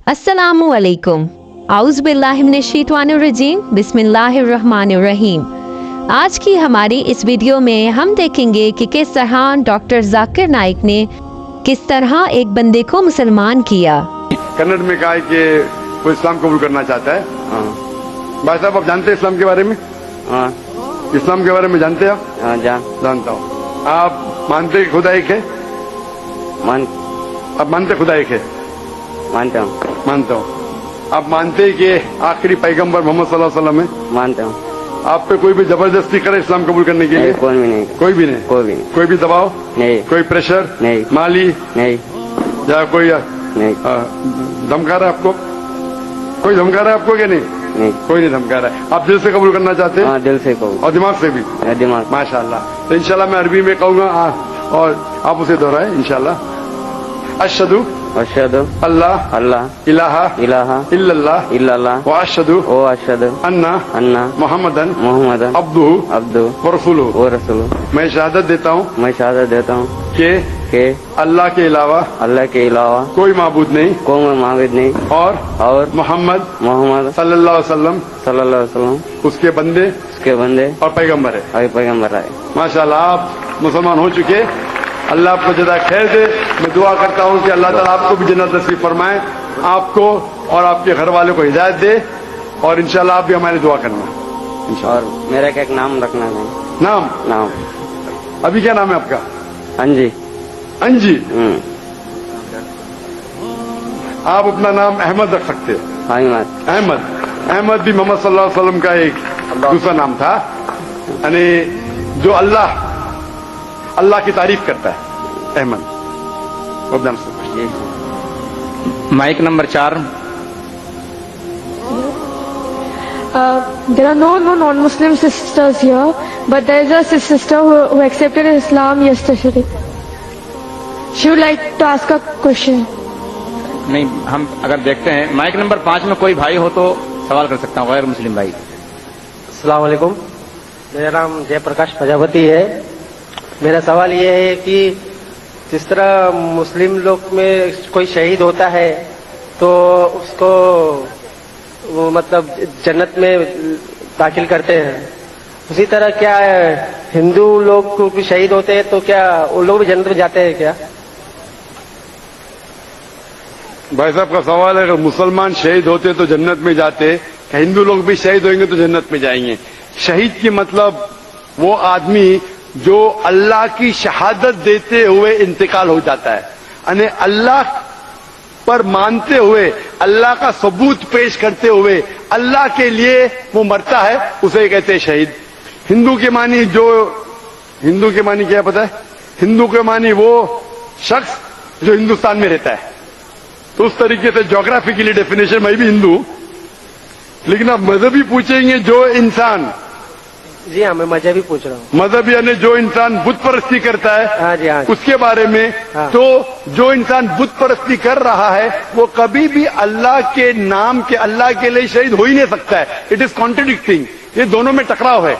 अस्सलामु अलैकुम। आउज़ बिल्लाहि मिनश शैतानिर रजीम। बिस्मिल्लाहिर रहमानिर रहीम। आज की हमारी इस वीडियो में हम देखेंगे कि किस तरह डॉक्टर जाकिर नाइक ने किस तरह एक बंदे को मुसलमान किया। कन्नड़ में कहा है कि वो इस्लाम कबूल करना चाहता है। भाई साहब, आप जानते हैं इस्लाम के बारे में? हाँ इस्लाम के बारे में जानते हैं आप? हाँ जानता हूँ। आप मानते हैं खुदा एक है? आप मानते खुदा एक है? मानता हूँ। मानता हूँ। आप मानते हैं कि आखिरी पैगंबर मोहम्मद सल्लल्लाहु अलैहि वसल्लम है? मानता हूँ। आप पे कोई भी जबरदस्ती करे इस्लाम कबूल करने के लिए? कोई भी नहीं। कोई भी नहीं। कोई भी नहीं। कोई भी दबाव नहीं। कोई प्रेशर नहीं। माली नहीं। या कोई नहीं। धमका रहा है आपको? कोई धमका रहा है आपको कि नहीं? नहीं। कोई नहीं धमका रहा है। आप दिल से कबूल करना चाहते हैं? हाँ, दिल से कहूँ। और दिमाग से भी? दिमाग। माशाअल्लाह। तो इंशाल्लाह मैं अरबी में कहूँगा और आप उसे दोहराएं इंशाल्लाह। अशहदु अशहदु अल्लाह अल्लाह इलाहा इलाहा इल्लल्लाह इल्लल्लाह व अशहदु ओ अशहदु अन्ना मुहम्मदन अब्दुहु अब्दु व रसूलुहु। व रसूलुहु। मैं शहादत देता हूँ मैं शहादत देता हूँ कि कि अल्लाह के अलावा अल्लाह के अलावा कोई माबूद नहीं कोई माबूद नहीं और मोहम्मद मोहम्मद सल्लल्लाहु अलैहि वसल्लम सल्लल्लाहु अलैहि वसल्लम उसके बंदे उसके बंदे और पैगंबर है। और पैगंबर आए। माशाअल्लाह, आप मुसलमान हो चुके। अल्लाह आपको जज़ा खैर दे। मैं दुआ करता हूँ कि अल्लाह ताला आपको भी जन्नत नसीब फरमाए, आपको और आपके घर वालों को हिदायत दे, और इंशाल्लाह आप भी हमारी दुआ करना इंशाल्लाह। और मेरा एक नाम रखना है। नाम अभी क्या नाम है आपका? अंजी। अंजी। आप अपना नाम अहमद रख सकते हैं। अहमद भी मोहम्मद सल्लल्लाहु अलैहि वसल्लम का एक दूसरा नाम था, यानी जो अल्लाह की तारीफ करता है। Ahmad. Mike number 4। There are no non-Muslim sisters here, but there is a sister who accepted Islam yesterday. She would like to ask a question. नहीं, हम अगर देखते हैं माइक नंबर 5 में कोई भाई हो तो सवाल कर सकता हूँ, गैर मुस्लिम भाई। अस्सलाम वालेकुम। मेरा नाम जयप्रकाश प्रजापति है। मेरा सवाल ये है कि जिस तरह मुस्लिम लोग में कोई शहीद होता है तो उसको वो मतलब जन्नत में दाखिल करते हैं, उसी तरह क्या हिंदू लोग शहीद होते हैं तो क्या वो लोग भी जन्नत में जाते हैं क्या? भाई साहब का सवाल है, अगर मुसलमान शहीद होते तो जन्नत में जाते, हिंदू लोग भी शहीद होंगे तो जन्नत में जाएंगे। शहीद की मतलब वो आदमी जो अल्लाह की शहादत देते हुए इंतकाल हो जाता है, यानी अल्लाह पर मानते हुए, अल्लाह का सबूत पेश करते हुए अल्लाह के लिए वो मरता है, उसे कहते हैं शहीद। हिंदू के मानी क्या पता है? हिंदू के मानी वो शख्स जो हिंदुस्तान में रहता है। तो उस तरीके से ज्योग्राफी के लिए डेफिनेशन, मैं भी हिंदू, लेकिन आप मजहबी पूछेंगे जो इंसान, जी हाँ, मैं मजहबी पूछ रहा हूँ। मजहब यानी जो इंसान बुत परस्ती करता है, हाँ जी, हाँ जी। उसके बारे में। हाँ। तो जो इंसान बुत परस्ती कर रहा है वो कभी भी अल्लाह के नाम के, अल्लाह के लिए शहीद हो ही नहीं सकता है। It is contradicting. ये दोनों में टकराव है,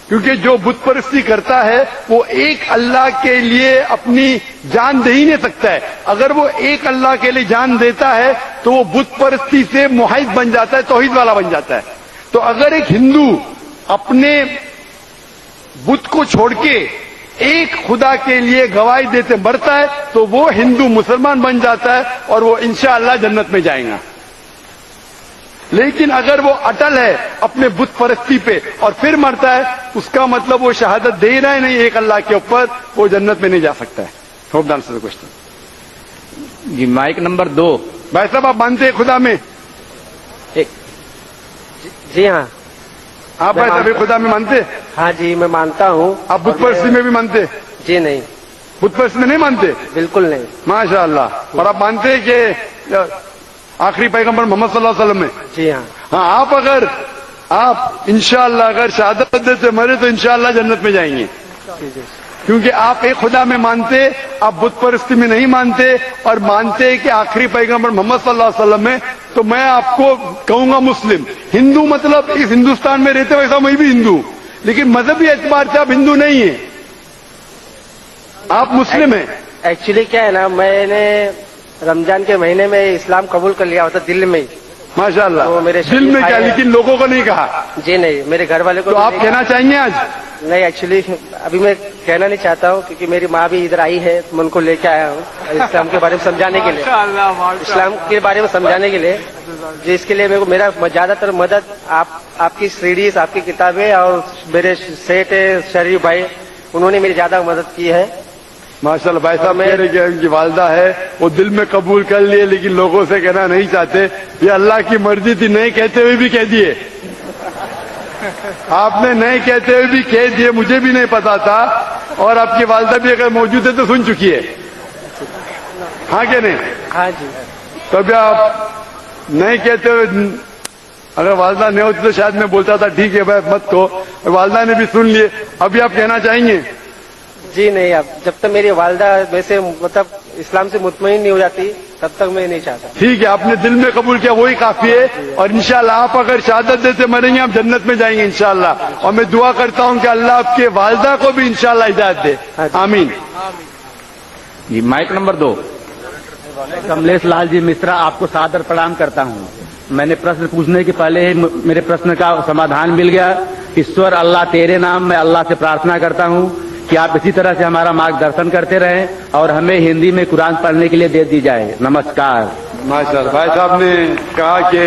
क्योंकि जो बुत परस्ती करता है वो एक अल्लाह के लिए अपनी जान दे ही नहीं सकता है। अगर वो एक अल्लाह के लिए जान देता है तो वो बुत परस्ती से मुहाइद बन जाता है, तौहीद वाला बन जाता है। तो अगर एक हिंदू अपने बुत को छोड़ के एक खुदा के लिए गवाही देते मरता है तो वो हिंदू मुसलमान बन जाता है और वो इंशाअल्लाह जन्नत में जाएगा। लेकिन अगर वो अटल है अपने बुत परस्ती पे और फिर मरता है, उसका मतलब वो शहादत दे रहा है नहीं एक अल्लाह के ऊपर, वो जन्नत में नहीं जा सकता है। Hope the answer the question. जी, माइक नंबर 2। भाई साहब, आप मानते हैं खुदा में? जी हाँ। आप भाई साहब खुदा में मानते? हाँ जी, मैं मानता हूँ। आप बुत परस्ती में भी मानते? जी नहीं, बुत परस्ती में नहीं मानते? बिल्कुल नहीं। माशाअल्लाह। और आप मानते हैं कि आखिरी पैगंबर मोहम्मद सल्लल्लाहु अलैहि वसल्लम में? जी हाँ। हाँ, आप इंशाअल्लाह अगर शहादत देते मरे तो इंशाअल्लाह जन्नत में जाएंगे, क्योंकि आप एक खुदा में मानते, आप बुत परस्ती में नहीं मानते, और मानते कि आखिरी पैगंबर मोहम्मद सल्लल्लाहु अलैहि वसल्लम में। तो मैं आपको कहूंगा मुस्लिम। हिंदू मतलब इस हिंदुस्तान में रहते वैसा मैं भी हिंदू, लेकिन मजहबी एतबार से आप हिंदू नहीं है, आप मुस्लिम हैं। एक्चुअली क्या है ना, मैंने रमजान के महीने में इस्लाम कबूल कर लिया होता दिल में ही। माशाल्लाह, तो मेरे दिल में भाई क्या, हैं। लेकिन लोगों को नहीं कहा। जी नहीं, मेरे घर वाले को तो भी आप नहीं कहना चाहेंगे आज? कहा। नहीं, एक्चुअली अभी मैं कहना नहीं चाहता हूँ, क्योंकि मेरी माँ भी इधर आई है, मैं उनको लेके आया हूँ इस्लाम के बारे में समझाने के लिए, इस्लाम के बारे में समझाने के लिए। जिसके लिए मेरे को मेरा ज्यादातर मदद आपकी सीरीज, आपकी किताबें और मेरे सेठ शरीफ भाई, उन्होंने मेरी ज्यादा मदद की है। माशाल्लाह, भाई साहब कह रहे कि उनकी वालदा है, वो दिल में कबूल कर लिए, लेकिन लोगों से कहना नहीं चाहते। ये अल्लाह की मर्जी थी, नहीं कहते हुए भी कह दिए। आपने नहीं कहते हुए भी कह दिए, मुझे भी नहीं पता था, और आपकी वालदा भी अगर मौजूद है तो सुन चुकी है। हाँ क्या नहीं? हाँ जी। तो अभी आप नहीं कहते हुए, अगर वालदा नहीं होती तो शायद मैं बोलता था ठीक है भाई मत कहो, वालदा ने भी सुन लिए। अभी आप कहना चाहेंगे? जी नहीं, अब जब तक मेरी वालदा वैसे मतलब इस्लाम से मुतमईन नहीं हो जाती तब तक मैं नहीं चाहता। ठीक है, आपने दिल में कबूल किया, वही काफी है। और इंशाल्लाह आप अगर शहादत देते मरेंगे, आप जन्नत में जाएंगे इंशाल्लाह। और मैं दुआ करता हूं कि अल्लाह आपके वालदा को भी इंशाल्लाह हिदायत दे, आमीन। जी, माइक नंबर 2। कमलेश लाल जी मिश्रा, आपको सादर प्रणाम करता हूँ। मैंने प्रश्न पूछने के पहले ही मेरे प्रश्न का समाधान मिल गया। ईश्वर अल्लाह तेरे नाम, मैं अल्लाह से प्रार्थना करता हूँ कि आप इसी तरह से हमारा मार्गदर्शन करते रहें और हमें हिंदी में कुरान पढ़ने के लिए दे दी जाए। नमस्कार। माशाल्लाह, भाई साहब ने कहा कि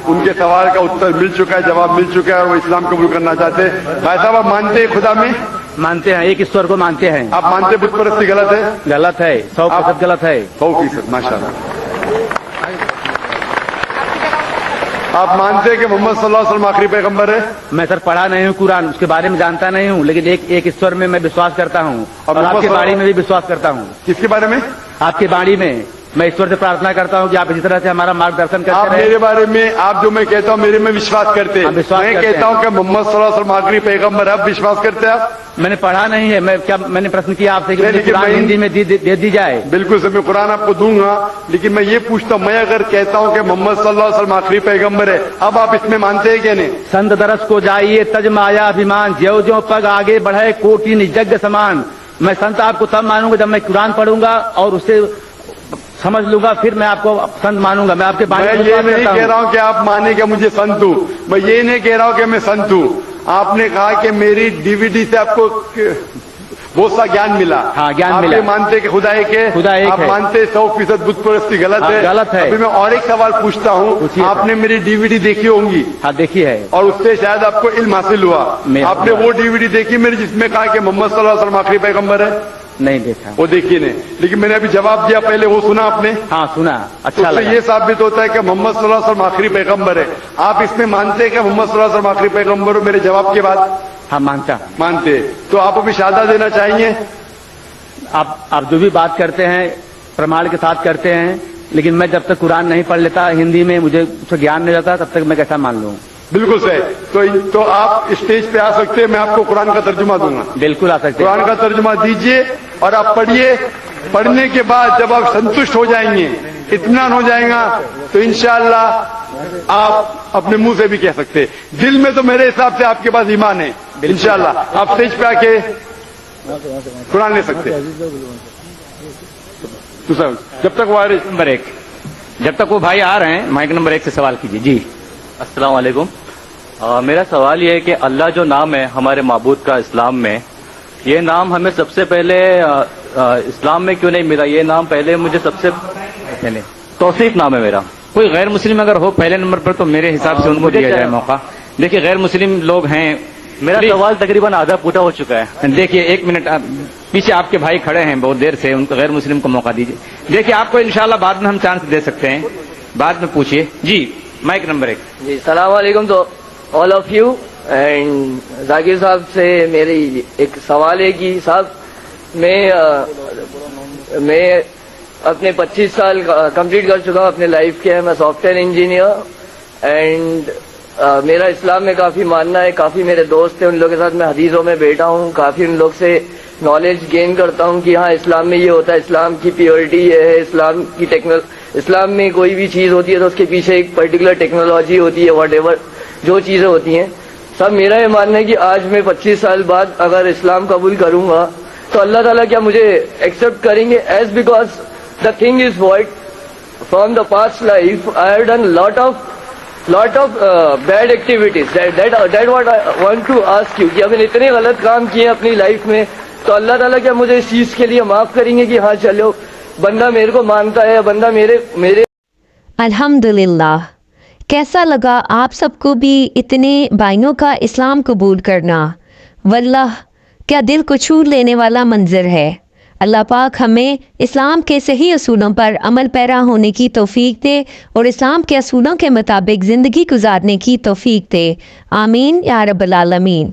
उनके सवाल का उत्तर मिल चुका है, जवाब मिल चुका है, वो इस्लाम कबूल करना चाहते हैं। भाई साहब, आप मानते हैं खुदा में? मानते हैं, एक ईश्वर को मानते हैं। आप मानते बुत परस्ती गलत है? गलत है, 100% गलत है। 100%। माशाल्लाह। आप मानते हैं कि मोहम्मद सल्लल्लाहु अलैहि वसल्लम आखिरी पैगंबर है? मैं सर पढ़ा नहीं हूँ कुरान, उसके बारे में जानता नहीं हूँ, लेकिन एक ईश्वर में मैं विश्वास करता हूँ और आपके बाणी में भी विश्वास करता हूँ। किसके बारे में? आपके बाणी में मैं ईश्वर से प्रार्थना करता हूँ कि आप इसी तरह से हमारा मार्गदर्शन आप करते मेरे रहें। बारे में, आप जो मैं कहता हूँ मेरे में विश्वास करते हैं। हाँ, विश्वास मैं करते कहता हूँ कि मोहम्मद सल्लल्लाहु अलैहि वसल्लम आखिरी पैगंबर है, आप विश्वास करते हैं? आप? मैंने पढ़ा नहीं है, मैंने प्रश्न किया आपसे कि नहीं, मुझे लेकिन कुरान मैं- हिंदी में दे दी जाए। बिल्कुल सर, मैं कुरान आपको दूंगा, लेकिन मैं ये पूछता हूँ, मैं अगर कहता हूँ कि मोहम्मद सल्लल्लाहु अलैहि वसल्लम आखिरी पैगंबर है, अब आप इसमें मानते हैं क्या नहीं? संत दरस को जाइए तज माया अभिमान, ज्यो ज्यो पग आगे बढ़े कोटि निजग्ग समान। मैं संत आपको तब मानूंगा जब मैं कुरान पढ़ूंगा और उससे समझ लूंगा, फिर मैं आपको संत मानूंगा। मैं आपके बारे मैं में ये बात नहीं करता कह हूं। रहा हूँ कि आप माने कि मुझे संत हूँ, मैं ये नहीं कह रहा हूँ कि मैं संत हूँ। आपने कहा कि मेरी डीवीडी से आपको बहुत सा ज्ञान मिला। हाँ, ज्ञान आप मिला। ये मानते कि खुदा एक है? खुदा एक आप है। मानते 100% बुत परस्ती गलत हाँ, है? गलत है। अभी मैं और एक सवाल पूछता हूँ, पूछिए। आपने मेरी डीवीडी देखी होंगी हाँ, देखिए है। और उससे शायद आपको इल्म हासिल हुआ। मेरा- आपने वो डीवीडी देखी मेरी जिसमें कहा कि मोहम्मद सल्लल्लाहु अलैहि वसल्लम आखिरी पैगंबर है? नहीं देखा। वो देखी नहीं, लेकिन मैंने अभी जवाब दिया पहले, वो सुना आपने? हाँ, सुना, अच्छा उससे लगा। ये साबित होता है कि मोहम्मद सल्लल्लाहु अलैहि वसल्लम आखिरी पैगंबर है। आप इसमें मानते हैं कि मोहम्मद सल्लल्लाहु अलैहि वसल्लम आखिरी पैगंबर हो? मेरे जवाब के बाद हाँ, मानता। मानते हैं। तो आप अभी शहादत देना चाहेंगे? आप जो भी बात करते हैं प्रमाण के साथ करते हैं, लेकिन मैं जब तक कुरान नहीं पढ़ लेता हिंदी में, मुझे उसका ज्ञान नहीं रहता, तब तक मैं कैसा मान लूँ? बिल्कुल सही। तो आप स्टेज पे आ सकते हैं, मैं आपको कुरान का तर्जुमा दूंगा। बिल्कुल आ सकते कुरान हैं। का तर्जुमा दीजिए और आप पढ़िए। पढ़ने के बाद जब आप संतुष्ट हो जाएंगे, इत्मीनान हो जाएगा, तो इंशाअल्लाह आप अपने मुंह से भी कह सकते हैं। दिल में तो मेरे हिसाब से आपके पास ईमान है, इंशाअल्लाह आप स्टेज पे आके कुरान ले सकते हैं। तो सर, जब तक वायरस नंबर 1, जब तक वो भाई आ रहे हैं, माइक नंबर 1 से सवाल कीजिए। जी, अस्सलाम वालेकुम। मेरा सवाल ये है कि अल्लाह जो नाम है हमारे माबूद का इस्लाम में, ये नाम हमें सबसे पहले इस्लाम में क्यों नहीं मिला? ये नाम पहले मुझे सबसे नहीं, तौसीफ नाम है मेरा। कोई गैर मुस्लिम अगर हो पहले नंबर पर तो मेरे हिसाब से उनको मुझे दिया क्या- जाए मौका। देखिए, गैर मुस्लिम लोग हैं। मेरा प्लीज। सवाल तकरीबन आधा पूरा हो चुका है। देखिए, 1 मिनट, पीछे आपके भाई खड़े हैं बहुत देर से, उनको गैर मुस्लिम को मौका दीजिए। देखिए, आपको इंशाल्लाह बाद में हम चांस दे सकते हैं, बाद में पूछिए। जी, माइक नंबर 1। जी, सलाम वालेकुम तो all of you. And Zakir साहब से मेरी एक सवाल है कि साहब मैं अपने 25 साल कंप्लीट कर चुका हूँ अपने लाइफ के। मैं सॉफ्टवेयर इंजीनियर एंड मेरा इस्लाम में काफ़ी मानना है। काफ़ी मेरे दोस्त हैं, उन लोगों के साथ मैं हदीसों में बैठा हूँ, काफ़ी उन लोग से नॉलेज गेन करता हूँ कि हाँ इस्लाम में ये होता है, इस्लाम की प्योरिटी ये है, इस्लाम की इस्लाम में कोई भी चीज़ होती है तो उसके पीछे एक पर्टिकुलर टेक्नोलॉजी होती है, वॉट जो चीज़ें होती हैं। सब मेरा ये मानना है कि आज मैं 25 साल बाद अगर इस्लाम कबूल करूंगा तो अल्लाह ताला क्या मुझे एक्सेप्ट करेंगे? As because The thing is what? From the past life, I have done lot of bad activities. That what I want to ask you. کہ ابھی اتنے غلط کام کیے اپنی لائف میں, تو اللہ تعالیٰ کیا مجھے اس چیز کے لیے معاف کریں گے کہ ہاں چلو بندہ میرے کو مانتا ہے, بندہ میرے الحمدللہ. کیسا لگا آپ سب کو بھی اتنے بھائیوں کا اسلام قبول کرنا؟ واللہ کیا دل کو چھو لینے والا منظر ہے. اللہ پاک ہمیں اسلام کے صحیح اصولوں پر عمل پیرا ہونے کی توفیق دے اور اسلام کے اصولوں کے مطابق زندگی گزارنے کی توفیق دے. آمین یا رب العالمین.